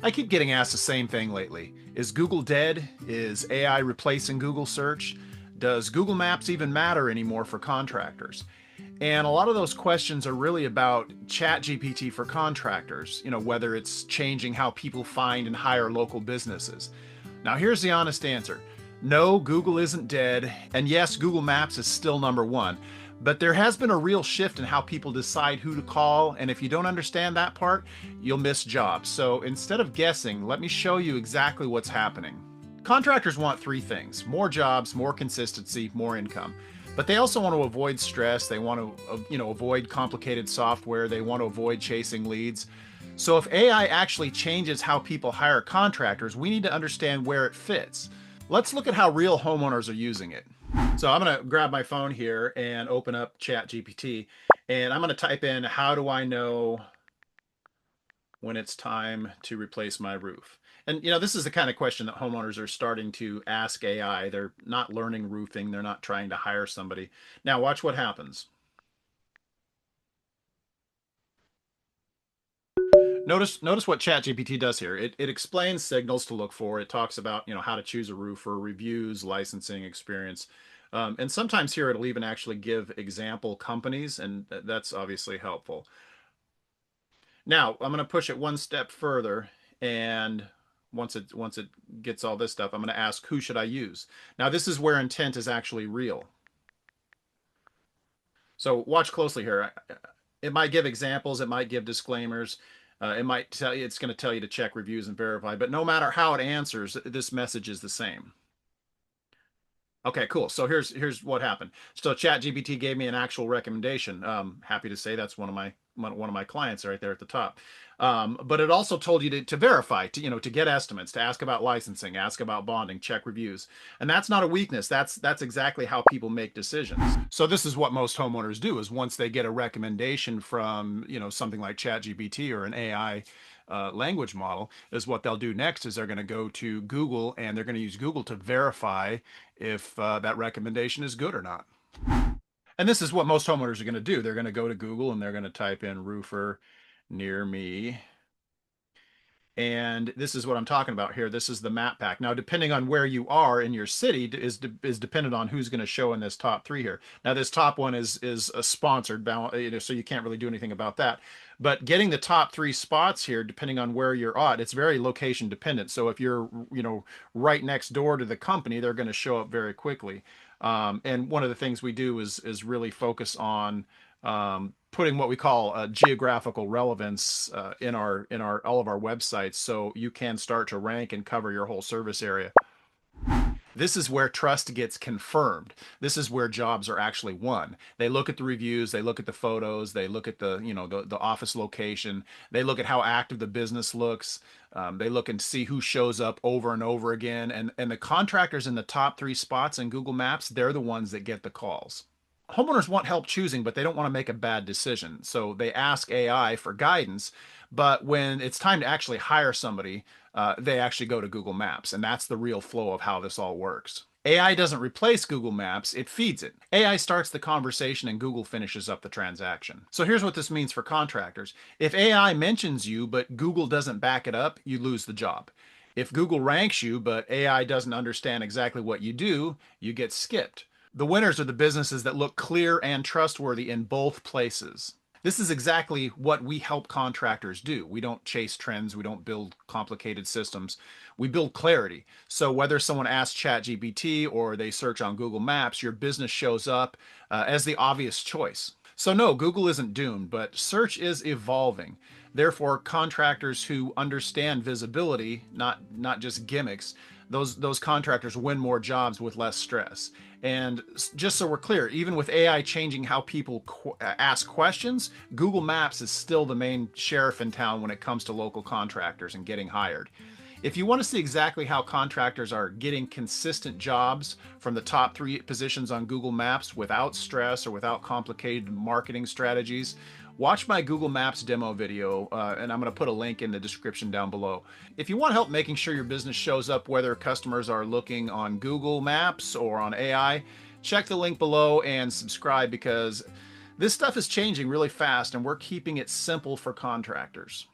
I keep getting asked the same thing lately. Is Google dead? Is AI replacing Google search? Does Google Maps even matter anymore for contractors? And a lot of those questions are really about ChatGPT for contractors, whether it's changing how people find and hire local businesses. Now, here's the honest answer. No, Google isn't dead, and yes, Google Maps is still number one. But there has been a real shift in how people decide who to call, and if you don't understand that part, you'll miss jobs. So instead of guessing, let me show you exactly what's happening. Contractors want three things: more jobs, more consistency, more income. But they also want to avoid stress. They want to, avoid complicated software. They want to avoid chasing leads. So if AI actually changes how people hire contractors, we need to understand where it fits. Let's look at how real homeowners are using it. So I'm going to grab my phone here and open up ChatGPT, and I'm going to type in, how do I know when it's time to replace my roof? And this is the kind of question that homeowners are starting to ask AI. They're not learning roofing. They're not trying to hire somebody. Now watch what happens. Notice what ChatGPT does here. It explains signals to look for. It talks about how to choose a roofer, reviews, licensing, experience, and sometimes here it'll even actually give example companies, and that's obviously helpful. Now I'm going to push it one step further, and once it gets all this stuff, I'm going to ask, who should I use? Now this is where intent is actually real. So watch closely here. It might give examples, it might give disclaimers, it might tell you, it's going to tell you to check reviews and verify, but no matter how it answers, this message is the same. Okay, cool. So here's what happened. So ChatGPT gave me an actual recommendation. Happy to say that's one of my clients right there at the top. But it also told you to verify, to get estimates, to ask about licensing, ask about bonding, check reviews, and that's not a weakness. That's exactly how people make decisions. So this is what most homeowners do: is once they get a recommendation from something like ChatGPT or an AI language model, is what they'll do next is they're going to go to Google and they're going to use Google to verify if that recommendation is good or not. And this is what most homeowners are going to do. They're going to go to Google and they're going to type in roofer near me. And this is what I'm talking about here. This is the map pack. Now, depending on where you are in your city is dependent on who's going to show in this top three here. Now, this top one is a sponsored, so you can't really do anything about that. But getting the top three spots here, depending on where you're at, it's very location dependent. So if you're, right next door to the company, they're going to show up very quickly. And one of the things we do is really focus on putting what we call geographical relevance in our all of our websites, so you can start to rank and cover your whole service area. This is where trust gets confirmed. This is where jobs are actually won. They look at the reviews, they look at the photos, they look at the office location, they look at how active the business looks. They look and see who shows up over and over again, and the contractors in the top three spots in Google Maps, they're the ones that get the calls. Homeowners want help choosing, but they don't want to make a bad decision. So they ask AI for guidance. But when it's time to actually hire somebody, they actually go to Google Maps. And that's the real flow of how this all works. AI doesn't replace Google Maps, it feeds it. AI starts the conversation and Google finishes up the transaction. So here's what this means for contractors. If AI mentions you, but Google doesn't back it up, you lose the job. If Google ranks you, but AI doesn't understand exactly what you do, you get skipped. The winners are the businesses that look clear and trustworthy in both places. This is exactly what we help contractors do. We don't chase trends. We don't build complicated systems. We build clarity. So whether someone asks ChatGPT or they search on Google Maps, your business shows up as the obvious choice. So no, Google isn't doomed, but search is evolving. Therefore, contractors who understand visibility, not just gimmicks, those contractors win more jobs with less stress. And just so we're clear, even with AI changing how people ask questions, Google Maps is still the main sheriff in town when it comes to local contractors and getting hired. If you want to see exactly how contractors are getting consistent jobs from the top three positions on Google Maps without stress or without complicated marketing strategies, watch my Google Maps demo video, and I'm going to put a link in the description down below. If you want help making sure your business shows up whether customers are looking on Google Maps or on AI, check the link below and subscribe, because this stuff is changing really fast and we're keeping it simple for contractors.